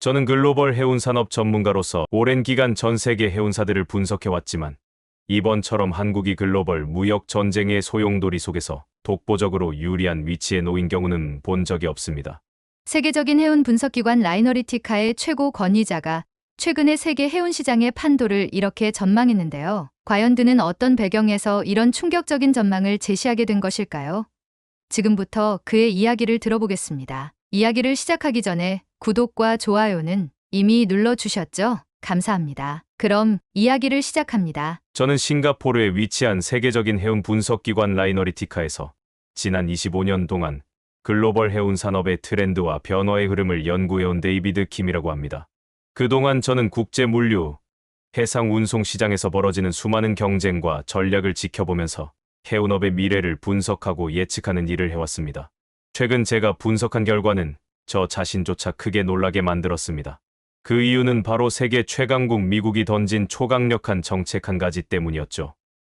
저는 글로벌 해운산업 전문가로서 오랜 기간 전 세계 해운사들을 분석해왔지만 이번처럼 한국이 글로벌 무역 전쟁의 소용돌이 속에서 독보적으로 유리한 위치에 놓인 경우는 본 적이 없습니다. 세계적인 해운 분석기관 라이너리티카의 최고 권위자가 최근에 세계 해운 시장의 판도를 이렇게 전망했는데요. 과연 그는 어떤 배경에서 이런 충격적인 전망을 제시하게 된 것일까요? 지금부터 그의 이야기를 들어보겠습니다. 이야기를 시작하기 전에 구독과 좋아요는 이미 눌러주셨죠? 감사합니다. 그럼 이야기를 시작합니다. 저는 싱가포르에 위치한 세계적인 해운 분석기관 라이너리티카에서 지난 25년 동안 글로벌 해운 산업의 트렌드와 변화의 흐름을 연구해온 데이비드 킴이라고 합니다. 그동안 저는 국제 물류, 해상 운송 시장에서 벌어지는 수많은 경쟁과 전략을 지켜보면서 해운업의 미래를 분석하고 예측하는 일을 해왔습니다. 최근 제가 분석한 결과는 저 자신조차 크게 놀라게 만들었습니다. 그 이유는 바로 세계 최강국 미국이 던진 초강력한 정책 한 가지 때문이었죠.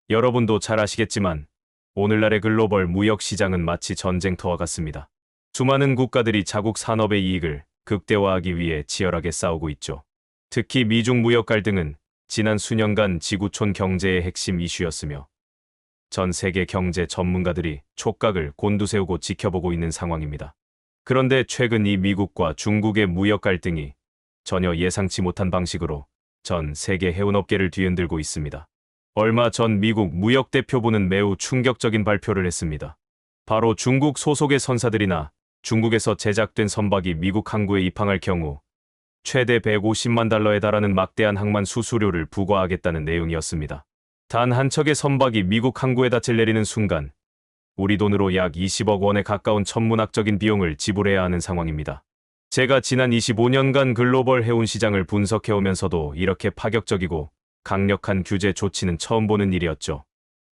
여러분도 잘 아시겠지만 오늘날의 글로벌 무역 시장은 마치 전쟁터와 같습니다. 수많은 국가들이 자국 산업의 이익을 극대화하기 위해 치열하게 싸우고 있죠. 특히 미중 무역 갈등은 지난 수년간 지구촌 경제의 핵심 이슈였으며 전 세계 경제 전문가들이 촉각을 곤두세우고 지켜보고 있는 상황입니다. 그런데 최근 이 미국과 중국의 무역 갈등이 전혀 예상치 못한 방식으로 전 세계 해운업계를 뒤흔들고 있습니다. 얼마 전 미국 무역대표부는 매우 충격적인 발표를 했습니다. 바로 중국 소속의 선사들이나 중국에서 제작된 선박이 미국 항구에 입항할 경우 최대 150만 달러에 달하는 막대한 항만 수수료를 부과하겠다는 내용이었습니다. 단 한 척의 선박이 미국 항구에 닻을 내리는 순간 우리 돈으로 약 20억 원에 가까운 천문학적인 비용을 지불해야 하는 상황입니다. 제가 지난 25년간 글로벌 해운 시장을 분석해오면서도 이렇게 파격적이고 강력한 규제 조치는 처음 보는 일이었죠.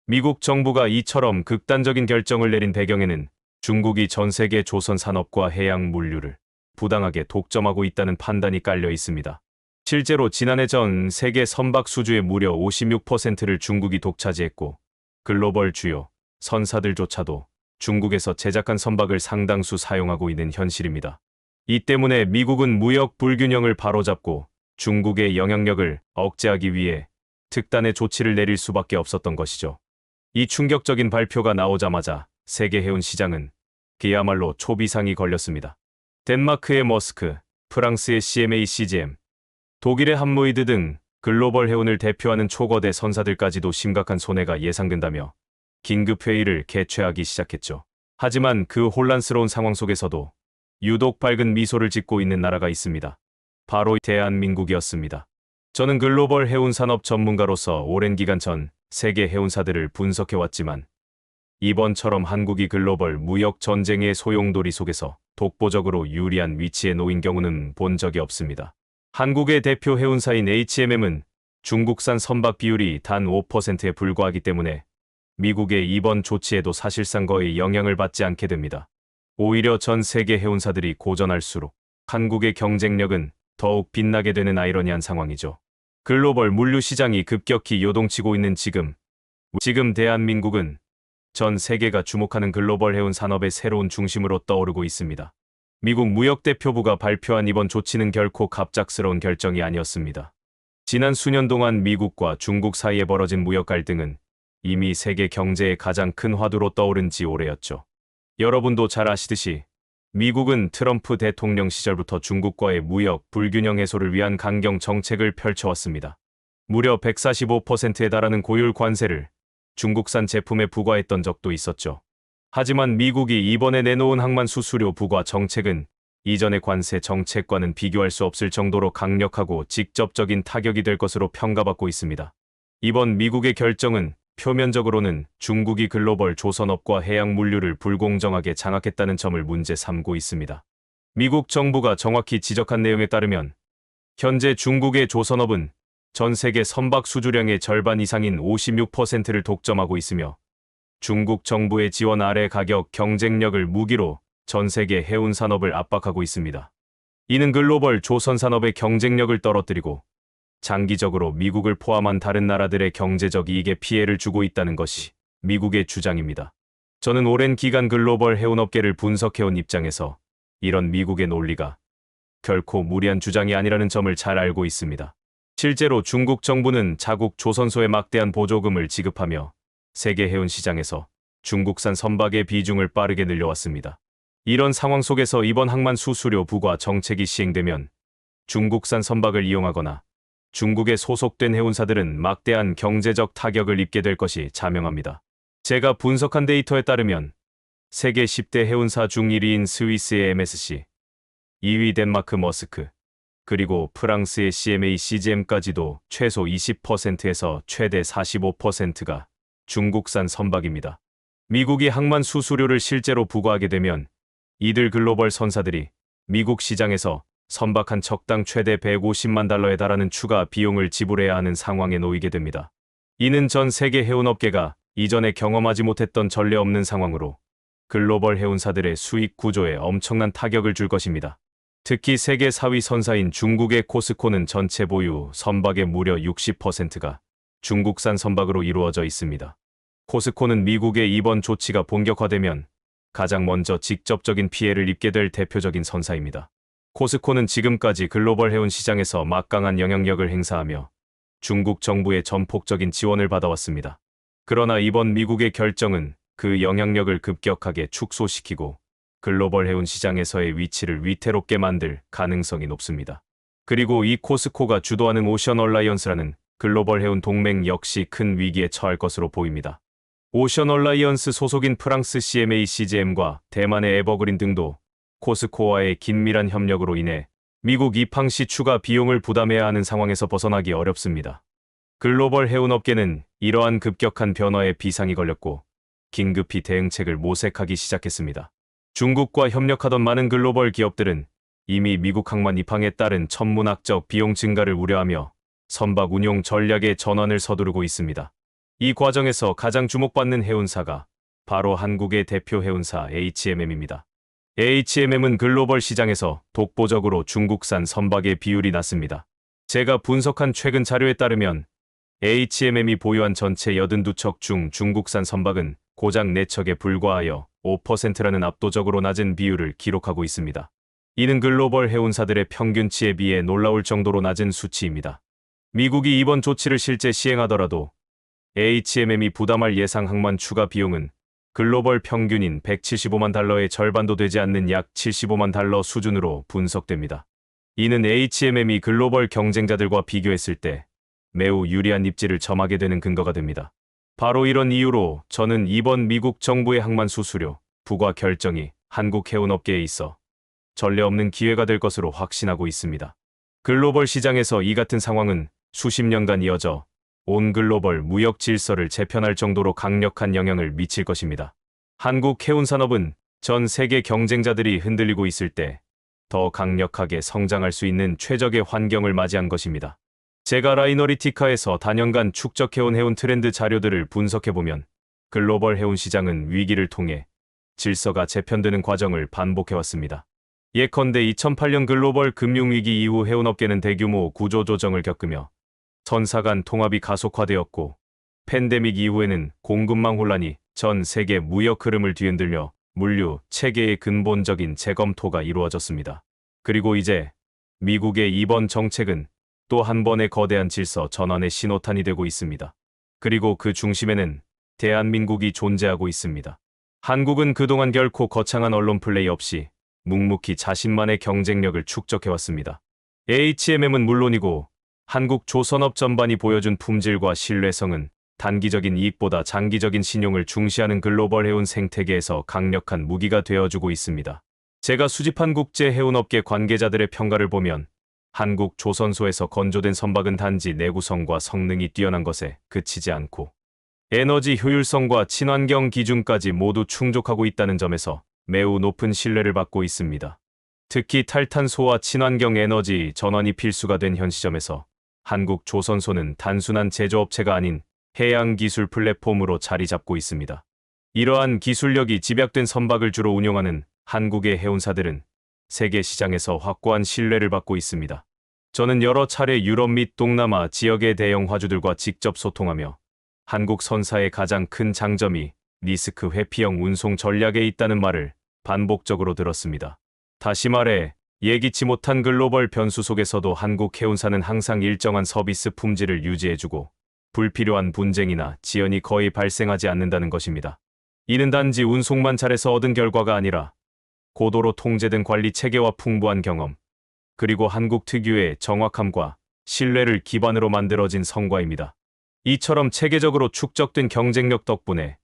미국 정부가 이처럼 극단적인 결정을 내린 배경에는 중국이 전 세계 조선 산업과 해양 물류를 부당하게 독점하고 있다는 판단이 깔려 있습니다. 실제로 지난해 전 세계 선박 수주의 무려 56%를 중국이 독차지했고 글로벌 주요 선사들조차도 중국에서 제작한 선박을 상당수 사용하고 있는 현실입니다. 이 때문에 미국은 무역 불균형을 바로잡고 중국의 영향력을 억제하기 위해 특단의 조치를 내릴 수밖에 없었던 것이죠. 이 충격적인 발표가 나오자마자 세계 해운 시장은 그야말로 초비상이 걸렸습니다. 덴마크의 머스크, 프랑스의 CMA CGM, 독일의 함로이드 등 글로벌 해운을 대표하는 초거대 선사들까지도 심각한 손해가 예상된다며 긴급회의를 개최하기 시작했죠. 하지만 그 혼란스러운 상황 속에서도 유독 밝은 미소를 짓고 있는 나라가 있습니다. 바로 대한민국이었습니다. 저는 글로벌 해운 산업 전문가로서 오랜 기간 전 세계 해운사들을 분석해왔지만 이번처럼 한국이 글로벌 무역 전쟁의 소용돌이 속에서 독보적으로 유리한 위치에 놓인 경우는 본 적이 없습니다. 한국의 대표 해운사인 HMM은 중국산 선박 비율이 단 5%에 불과하기 때문에 미국의 이번 조치에도 사실상 거의 영향을 받지 않게 됩니다. 오히려 전 세계 해운사들이 고전할수록 한국의 경쟁력은 더욱 빛나게 되는 아이러니한 상황이죠. 글로벌 물류 시장이 급격히 요동치고 있는 지금 대한민국은 전 세계가 주목하는 글로벌 해운 산업의 새로운 중심으로 떠오르고 있습니다. 미국 무역대표부가 발표한 이번 조치는 결코 갑작스러운 결정이 아니었습니다. 지난 수년 동안 미국과 중국 사이에 벌어진 무역 갈등은 이미 세계 경제의 가장 큰 화두로 떠오른 지 오래였죠. 여러분도 잘 아시듯이 미국은 트럼프 대통령 시절부터 중국과의 무역 불균형 해소를 위한 강경 정책을 펼쳐왔습니다. 무려 145%에 달하는 고율 관세를 중국산 제품에 부과했던 적도 있었죠. 하지만 미국이 이번에 내놓은 항만 수수료 부과 정책은 이전의 관세 정책과는 비교할 수 없을 정도로 강력하고 직접적인 타격이 될 것으로 평가받고 있습니다. 이번 미국의 결정은 표면적으로는 중국이 글로벌 조선업과 해양 물류를 불공정하게 장악했다는 점을 문제 삼고 있습니다. 미국 정부가 정확히 지적한 내용에 따르면 현재 중국의 조선업은 전 세계 선박 수주량의 절반 이상인 56%를 독점하고 있으며 중국 정부의 지원 아래 가격 경쟁력을 무기로 전 세계 해운 산업을 압박하고 있습니다. 이는 글로벌 조선 산업의 경쟁력을 떨어뜨리고 장기적으로 미국을 포함한 다른 나라들의 경제적 이익에 피해를 주고 있다는 것이 미국의 주장입니다. 저는 오랜 기간 글로벌 해운업계를 분석해온 입장에서 이런 미국의 논리가 결코 무리한 주장이 아니라는 점을 잘 알고 있습니다. 실제로 중국 정부는 자국 조선소에 막대한 보조금을 지급하며 세계 해운 시장에서 중국산 선박의 비중을 빠르게 늘려왔습니다. 이런 상황 속에서 이번 항만 수수료 부과 정책이 시행되면 중국산 선박을 이용하거나 중국에 소속된 해운사들은 막대한 경제적 타격을 입게 될 것이 자명합니다. 제가 분석한 데이터에 따르면 세계 10대 해운사 중 1위인 스위스의 MSC, 2위 덴마크 머스크, 그리고 프랑스의 CMA CGM까지도 최소 20%에서 최대 45%가 중국산 선박입니다. 미국이 항만 수수료를 실제로 부과하게 되면 이들 글로벌 선사들이 미국 시장에서 선박 한 척당 최대 150만 달러에 달하는 추가 비용을 지불해야 하는 상황에 놓이게 됩니다. 이는 전 세계 해운업계가 이전에 경험하지 못했던 전례 없는 상황으로 글로벌 해운사들의 수익 구조에 엄청난 타격을 줄 것입니다. 특히 세계 4위 선사인 중국의 코스코는 전체 보유 선박의 무려 60%가 중국산 선박으로 이루어져 있습니다. 코스코는 미국의 이번 조치가 본격화되면 가장 먼저 직접적인 피해를 입게 될 대표적인 선사입니다. 코스코는 지금까지 글로벌 해운 시장에서 막강한 영향력을 행사하며 중국 정부의 전폭적인 지원을 받아왔습니다. 그러나 이번 미국의 결정은 그 영향력을 급격하게 축소시키고 글로벌 해운 시장에서의 위치를 위태롭게 만들 가능성이 높습니다. 그리고 이 코스코가 주도하는 오션 얼라이언스라는 글로벌 해운 동맹 역시 큰 위기에 처할 것으로 보입니다. 오션 얼라이언스 소속인 프랑스 CMA CGM과 대만의 에버그린 등도 코스코와의 긴밀한 협력으로 인해 미국 입항 시 추가 비용을 부담해야 하는 상황에서 벗어나기 어렵습니다. 글로벌 해운업계는 이러한 급격한 변화에 비상이 걸렸고 긴급히 대응책을 모색하기 시작했습니다. 중국과 협력하던 많은 글로벌 기업들은 이미 미국 항만 입항에 따른 천문학적 비용 증가를 우려하며 선박 운용 전략의 전환을 서두르고 있습니다. 이 과정에서 가장 주목받는 해운사가 바로 한국의 대표 해운사 HMM입니다. HMM은 글로벌 시장에서 독보적으로 중국산 선박의 비율이 낮습니다. 제가 분석한 최근 자료에 따르면 HMM이 보유한 전체 82척 중 중국산 선박은 고작 4척에 불과하여 5%라는 압도적으로 낮은 비율을 기록하고 있습니다. 이는 글로벌 해운사들의 평균치에 비해 놀라울 정도로 낮은 수치입니다. 미국이 이번 조치를 실제 시행하더라도 HMM이 부담할 예상 항만 추가 비용은 글로벌 평균인 175만 달러의 절반도 되지 않는 약 75만 달러 수준으로 분석됩니다. 이는 HMM이 글로벌 경쟁자들과 비교했을 때 매우 유리한 입지를 점하게 되는 근거가 됩니다. 바로 이런 이유로 저는 이번 미국 정부의 항만 수수료 부과 결정이 한국 해운업계에 있어 전례 없는 기회가 될 것으로 확신하고 있습니다. 글로벌 시장에서 이 같은 상황은 수십 년간 이어져 온 글로벌 무역 질서를 재편할 정도로 강력한 영향을 미칠 것입니다. 한국 해운산업은 전 세계 경쟁자들이 흔들리고 있을 때 더 강력하게 성장할 수 있는 최적의 환경을 맞이한 것입니다. 제가 라이너리티카에서 단연간 축적해온 해운 트렌드 자료들을 분석해보면 글로벌 해운 시장은 위기를 통해 질서가 재편되는 과정을 반복해왔습니다. 예컨대 2008년 글로벌 금융위기 이후 해운업계는 대규모 구조조정을 겪으며 선사 간 통합이 가속화되었고 팬데믹 이후에는 공급망 혼란이 전 세계 무역 흐름을 뒤흔들며 물류 체계의 근본적인 재검토가 이루어졌습니다. 그리고 이제 미국의 이번 정책은 또 한 번의 거대한 질서 전환의 신호탄이 되고 있습니다. 그리고 그 중심에는 대한민국이 존재하고 있습니다. 한국은 그동안 결코 거창한 언론 플레이 없이 묵묵히 자신만의 경쟁력을 축적해왔습니다. HMM은 물론이고 한국 조선업 전반이 보여준 품질과 신뢰성은 단기적인 이익보다 장기적인 신용을 중시하는 글로벌 해운 생태계에서 강력한 무기가 되어주고 있습니다. 제가 수집한 국제 해운업계 관계자들의 평가를 보면 한국 조선소에서 건조된 선박은 단지 내구성과 성능이 뛰어난 것에 그치지 않고 에너지 효율성과 친환경 기준까지 모두 충족하고 있다는 점에서 매우 높은 신뢰를 받고 있습니다. 특히 탈탄소와 친환경 에너지 전환이 필수가 된 현 시점에서 한국 조선소는 단순한 제조업체가 아닌 해양 기술 플랫폼으로 자리 잡고 있습니다. 이러한 기술력이 집약된 선박을 주로 운용하는 한국의 해운사들은 세계 시장에서 확고한 신뢰를 받고 있습니다. 저는 여러 차례 유럽 및 동남아 지역의 대형 화주들과 직접 소통하며 한국 선사의 가장 큰 장점이 리스크 회피형 운송 전략에 있다는 말을 반복적으로 들었습니다. 다시 말해 예기치 못한 글로벌 변수 속에서도 한국 해운사는 항상 일정한 서비스 품질을 유지해주고 불필요한 분쟁이나 지연이 거의 발생하지 않는다는 것입니다. 이는 단지 운송만 잘해서 얻은 결과가 아니라 고도로 통제된 관리 체계와 풍부한 경험, 그리고 한국 특유의 정확함과 신뢰를 기반으로 만들어진 성과입니다. 이처럼 체계적으로 축적된 경쟁력 덕분에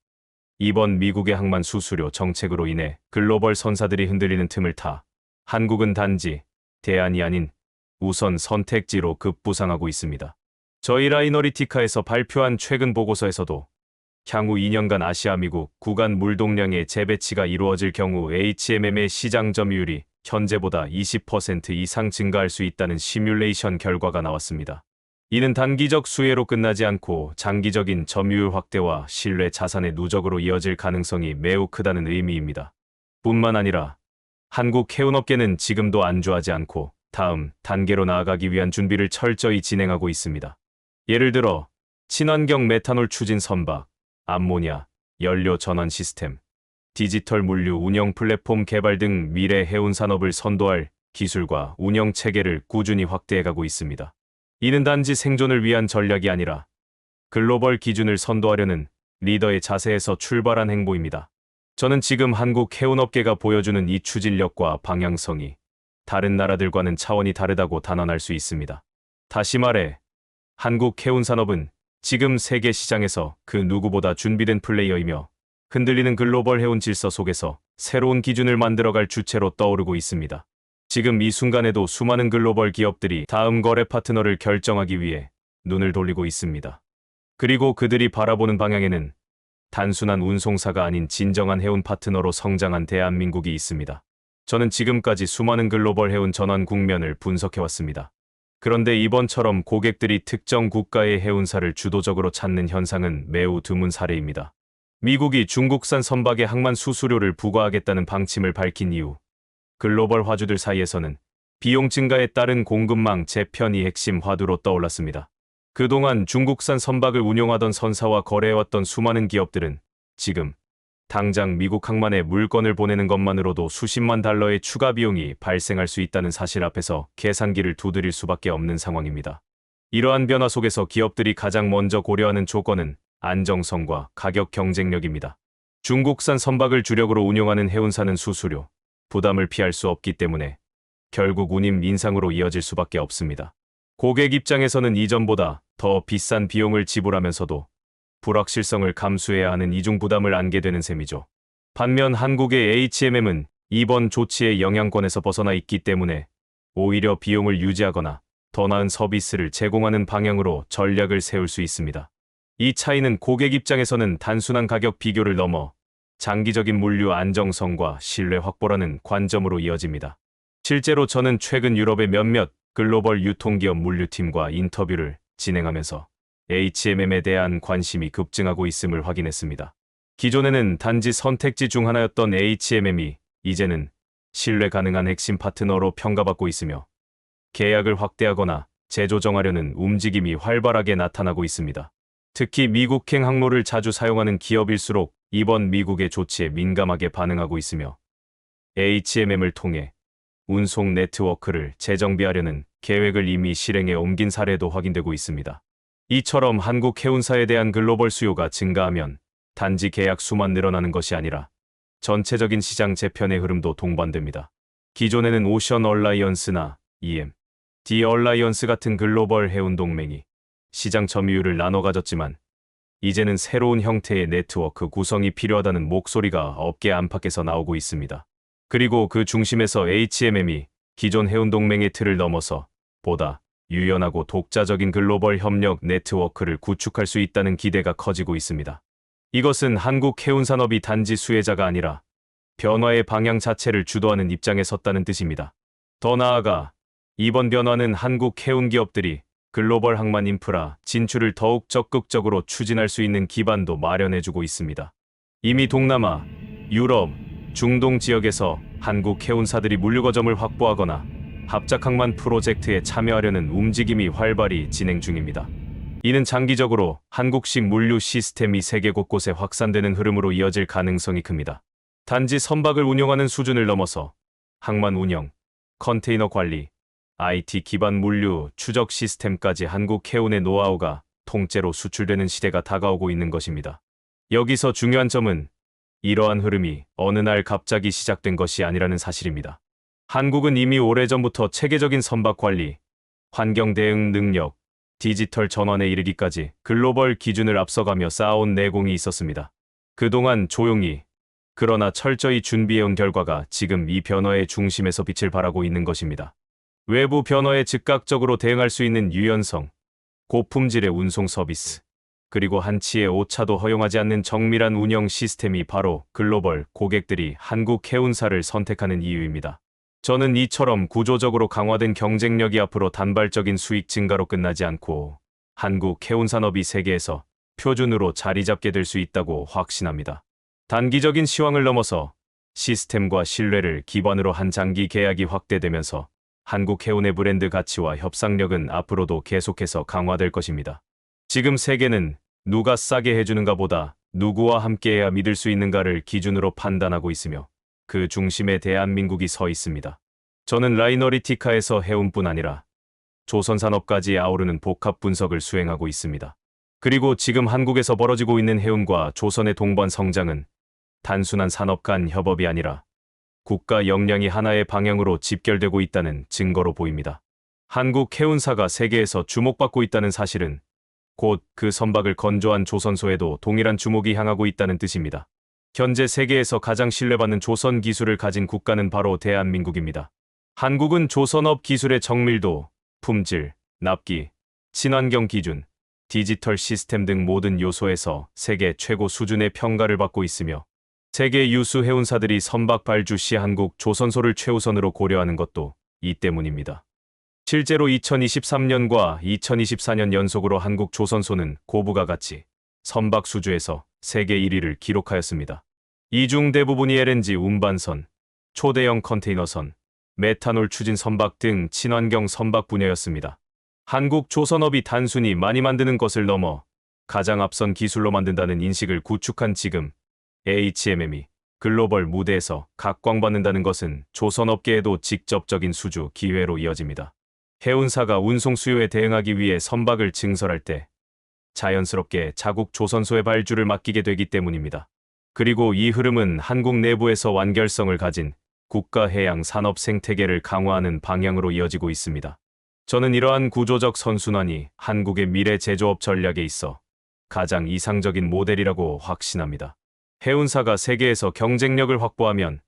이번 미국의 항만 수수료 정책으로 인해 글로벌 선사들이 흔들리는 틈을 타 한국은 단지 대안이 아닌 우선 선택지로 급부상하고 있습니다. 저희 라이너리티카에서 발표한 최근 보고서에서도 향후 2년간 아시아 미국 구간 물동량의 재배치가 이루어질 경우 HMM의 시장 점유율이 현재보다 20% 이상 증가할 수 있다는 시뮬레이션 결과가 나왔습니다. 이는 단기적 수혜로 끝나지 않고 장기적인 점유율 확대와 신뢰 자산의 누적으로 이어질 가능성이 매우 크다는 의미입니다. 뿐만 아니라 한국 해운업계는 지금도 안주하지 않고 다음 단계로 나아가기 위한 준비를 철저히 진행하고 있습니다. 예를 들어 친환경 메탄올 추진 선박, 암모니아, 연료 전환 시스템, 디지털 물류 운영 플랫폼 개발 등 미래 해운 산업을 선도할 기술과 운영 체계를 꾸준히 확대해가고 있습니다. 이는 단지 생존을 위한 전략이 아니라 글로벌 기준을 선도하려는 리더의 자세에서 출발한 행보입니다. 저는 지금 한국 해운업계가 보여주는 이 추진력과 방향성이 다른 나라들과는 차원이 다르다고 단언할 수 있습니다. 다시 말해, 한국 해운산업은 지금 세계 시장에서 그 누구보다 준비된 플레이어이며 흔들리는 글로벌 해운 질서 속에서 새로운 기준을 만들어갈 주체로 떠오르고 있습니다. 지금 이 순간에도 수많은 글로벌 기업들이 다음 거래 파트너를 결정하기 위해 눈을 돌리고 있습니다. 그리고 그들이 바라보는 방향에는 단순한 운송사가 아닌 진정한 해운 파트너로 성장한 대한민국이 있습니다. 저는 지금까지 수많은 글로벌 해운 전환 국면을 분석해왔습니다. 그런데 이번처럼 고객들이 특정 국가의 해운사를 주도적으로 찾는 현상은 매우 드문 사례입니다. 미국이 중국산 선박의 항만 수수료를 부과하겠다는 방침을 밝힌 이후 글로벌 화주들 사이에서는 비용 증가에 따른 공급망 재편이 핵심 화두로 떠올랐습니다. 그동안 중국산 선박을 운용하던 선사와 거래해왔던 수많은 기업들은 지금 당장 미국 항만에 물건을 보내는 것만으로도 수십만 달러의 추가 비용이 발생할 수 있다는 사실 앞에서 계산기를 두드릴 수밖에 없는 상황입니다. 이러한 변화 속에서 기업들이 가장 먼저 고려하는 조건은 안정성과 가격 경쟁력입니다. 중국산 선박을 주력으로 운용하는 해운사는 수수료, 부담을 피할 수 없기 때문에 결국 운임 인상으로 이어질 수밖에 없습니다. 고객 입장에서는 이전보다 더 비싼 비용을 지불하면서도 불확실성을 감수해야 하는 이중 부담을 안게 되는 셈이죠. 반면 한국의 HMM은 이번 조치의 영향권에서 벗어나 있기 때문에 오히려 비용을 유지하거나 더 나은 서비스를 제공하는 방향으로 전략을 세울 수 있습니다. 이 차이는 고객 입장에서는 단순한 가격 비교를 넘어 장기적인 물류 안정성과 신뢰 확보라는 관점으로 이어집니다. 실제로 저는 최근 유럽의 몇몇 글로벌 유통기업 물류팀과 인터뷰를 진행하면서 HMM에 대한 관심이 급증하고 있음을 확인했습니다. 기존에는 단지 선택지 중 하나였던 HMM이 이제는 신뢰 가능한 핵심 파트너로 평가받고 있으며 계약을 확대하거나 재조정하려는 움직임이 활발하게 나타나고 있습니다. 특히 미국행 항로를 자주 사용하는 기업일수록 이번 미국의 조치에 민감하게 반응하고 있으며 HMM을 통해 운송 네트워크를 재정비하려는 계획을 이미 실행에 옮긴 사례도 확인되고 있습니다. 이처럼 한국 해운사에 대한 글로벌 수요가 증가하면 단지 계약 수만 늘어나는 것이 아니라 전체적인 시장 재편의 흐름도 동반됩니다. 기존에는 오션 얼라이언스나 디 얼라이언스 같은 글로벌 해운 동맹이 시장 점유율을 나눠 가졌지만 이제는 새로운 형태의 네트워크 구성이 필요하다는 목소리가 업계 안팎에서 나오고 있습니다. 그리고 그 중심에서 HMM이 기존 해운 동맹의 틀을 넘어서 보다 유연하고 독자적인 글로벌 협력 네트워크를 구축할 수 있다는 기대가 커지고 있습니다. 이것은 한국 해운 산업이 단지 수혜자가 아니라 변화의 방향 자체를 주도하는 입장에 섰다는 뜻입니다. 더 나아가 이번 변화는 한국 해운 기업들이 글로벌 항만 인프라 진출을 더욱 적극적으로 추진할 수 있는 기반도 마련해주고 있습니다. 이미 동남아, 유럽, 중동 지역에서 한국 해운사들이 물류거점을 확보하거나 합작항만 프로젝트에 참여하려는 움직임이 활발히 진행 중입니다. 이는 장기적으로 한국식 물류 시스템이 세계 곳곳에 확산되는 흐름으로 이어질 가능성이 큽니다. 단지 선박을 운용하는 수준을 넘어서 항만 운영, 컨테이너 관리, IT 기반 물류 추적 시스템까지 한국 해운의 노하우가 통째로 수출되는 시대가 다가오고 있는 것입니다. 여기서 중요한 점은 이러한 흐름이 어느 날 갑자기 시작된 것이 아니라는 사실입니다. 한국은 이미 오래전부터 체계적인 선박 관리, 환경 대응 능력, 디지털 전환에 이르기까지 글로벌 기준을 앞서가며 쌓아온 내공이 있었습니다. 그동안 조용히 그러나 철저히 준비해온 결과가 지금 이 변화의 중심에서 빛을 발하고 있는 것입니다. 외부 변화에 즉각적으로 대응할 수 있는 유연성, 고품질의 운송 서비스, 그리고 한치의 오차도 허용하지 않는 정밀한 운영 시스템이 바로 글로벌 고객들이 한국 해운사를 선택하는 이유입니다. 저는 이처럼 구조적으로 강화된 경쟁력이 앞으로 단발적인 수익 증가로 끝나지 않고 한국 해운산업이 세계에서 표준으로 자리 잡게 될 수 있다고 확신합니다. 단기적인 시황을 넘어서 시스템과 신뢰를 기반으로 한 장기 계약이 확대되면서 한국 해운의 브랜드 가치와 협상력은 앞으로도 계속해서 강화될 것입니다. 지금 세계는 누가 싸게 해주는가 보다 누구와 함께해야 믿을 수 있는가를 기준으로 판단하고 있으며 그 중심에 대한민국이 서 있습니다. 저는 라이너리티카에서 해운뿐 아니라 조선산업까지 아우르는 복합 분석을 수행하고 있습니다. 그리고 지금 한국에서 벌어지고 있는 해운과 조선의 동반 성장은 단순한 산업 간 협업이 아니라 국가 역량이 하나의 방향으로 집결되고 있다는 증거로 보입니다. 한국 해운사가 세계에서 주목받고 있다는 사실은 곧 그 선박을 건조한 조선소에도 동일한 주목이 향하고 있다는 뜻입니다. 현재 세계에서 가장 신뢰받는 조선 기술을 가진 국가는 바로 대한민국입니다. 한국은 조선업 기술의 정밀도, 품질, 납기, 친환경 기준, 디지털 시스템 등 모든 요소에서 세계 최고 수준의 평가를 받고 있으며 세계 유수 해운사들이 선박 발주 시 한국 조선소를 최우선으로 고려하는 것도 이 때문입니다. 실제로 2023년과 2024년 연속으로 한국 조선소는 고부가 가치, 선박 수주에서 세계 1위를 기록하였습니다. 이 중 대부분이 LNG 운반선, 초대형 컨테이너선, 메탄올 추진 선박 등 친환경 선박 분야였습니다. 한국 조선업이 단순히 많이 만드는 것을 넘어 가장 앞선 기술로 만든다는 인식을 구축한 지금 HMM이 글로벌 무대에서 각광받는다는 것은 조선업계에도 직접적인 수주 기회로 이어집니다. 해운사가 운송 수요에 대응하기 위해 선박을 증설할 때 자연스럽게 자국 조선소의 발주를 맡기게 되기 때문입니다. 그리고 이 흐름은 한국 내부에서 완결성을 가진 국가 해양 산업 생태계를 강화하는 방향으로 이어지고 있습니다. 저는 이러한 구조적 선순환이 한국의 미래 제조업 전략에 있어 가장 이상적인 모델이라고 확신합니다. 해운사가 세계에서 경쟁력을 확보하면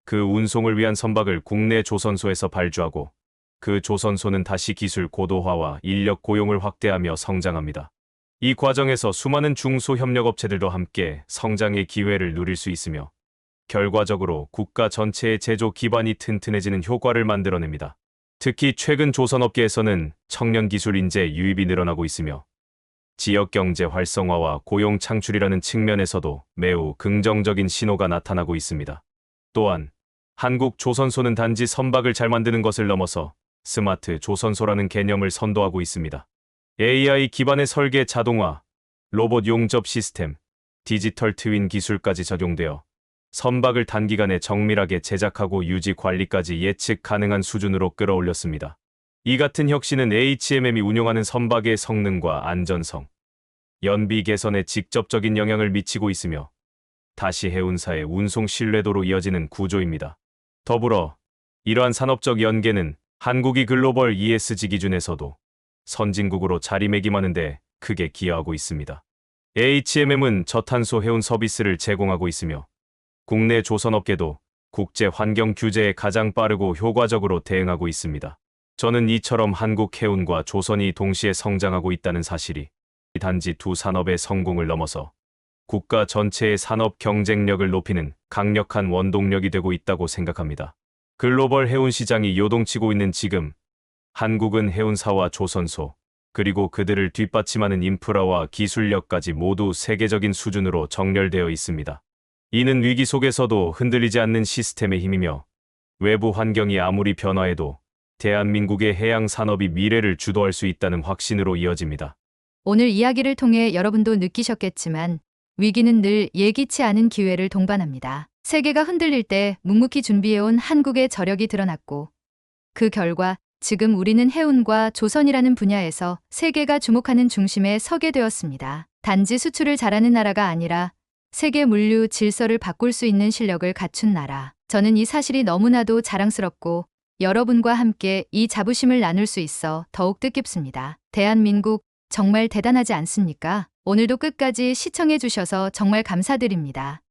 그 운송을 위한 선박을 국내 조선소에서 발주하고 그 조선소는 다시 기술 고도화와 인력 고용을 확대하며 성장합니다. 이 과정에서 수많은 중소협력업체들도 함께 성장의 기회를 누릴 수 있으며 결과적으로 국가 전체의 제조 기반이 튼튼해지는 효과를 만들어냅니다. 특히 최근 조선업계에서는 청년 기술 인재 유입이 늘어나고 있으며 지역경제 활성화와 고용 창출이라는 측면에서도 매우 긍정적인 신호가 나타나고 있습니다. 또한 한국 조선소는 단지 선박을 잘 만드는 것을 넘어서 스마트 조선소라는 개념을 선도하고 있습니다. AI 기반의 설계 자동화, 로봇 용접 시스템, 디지털 트윈 기술까지 적용되어 선박을 단기간에 정밀하게 제작하고 유지 관리까지 예측 가능한 수준으로 끌어올렸습니다. 이 같은 혁신은 HMM이 운용하는 선박의 성능과 안전성, 연비 개선에 직접적인 영향을 미치고 있으며 다시 해운사의 운송 신뢰도로 이어지는 구조입니다. 더불어 이러한 산업적 연계는 한국이 글로벌 ESG 기준에서도 선진국으로 자리매김하는 데 크게 기여하고 있습니다. HMM은 저탄소 해운 서비스를 제공하고 있으며 국내 조선업계도 국제 환경 규제에 가장 빠르고 효과적으로 대응하고 있습니다. 저는 이처럼 한국 해운과 조선이 동시에 성장하고 있다는 사실이 단지 두 산업의 성공을 넘어서 국가 전체의 산업 경쟁력을 높이는 강력한 원동력이 되고 있다고 생각합니다. 글로벌 해운 시장이 요동치고 있는 지금, 한국은 해운사와 조선소, 그리고 그들을 뒷받침하는 인프라와 기술력까지 모두 세계적인 수준으로 정렬되어 있습니다. 이는 위기 속에서도 흔들리지 않는 시스템의 힘이며 외부 환경이 아무리 변화해도 대한민국의 해양 산업이 미래를 주도할 수 있다는 확신으로 이어집니다. 오늘 이야기를 통해 여러분도 느끼셨겠지만 위기는 늘 예기치 않은 기회를 동반합니다. 세계가 흔들릴 때 묵묵히 준비해온 한국의 저력이 드러났고 그 결과 지금 우리는 해운과 조선이라는 분야에서 세계가 주목하는 중심에 서게 되었습니다. 단지 수출을 잘하는 나라가 아니라 세계 물류 질서를 바꿀 수 있는 실력을 갖춘 나라. 저는 이 사실이 너무나도 자랑스럽고 여러분과 함께 이 자부심을 나눌 수 있어 더욱 뜻깊습니다. 대한민국 정말 대단하지 않습니까? 오늘도 끝까지 시청해 주셔서 정말 감사드립니다.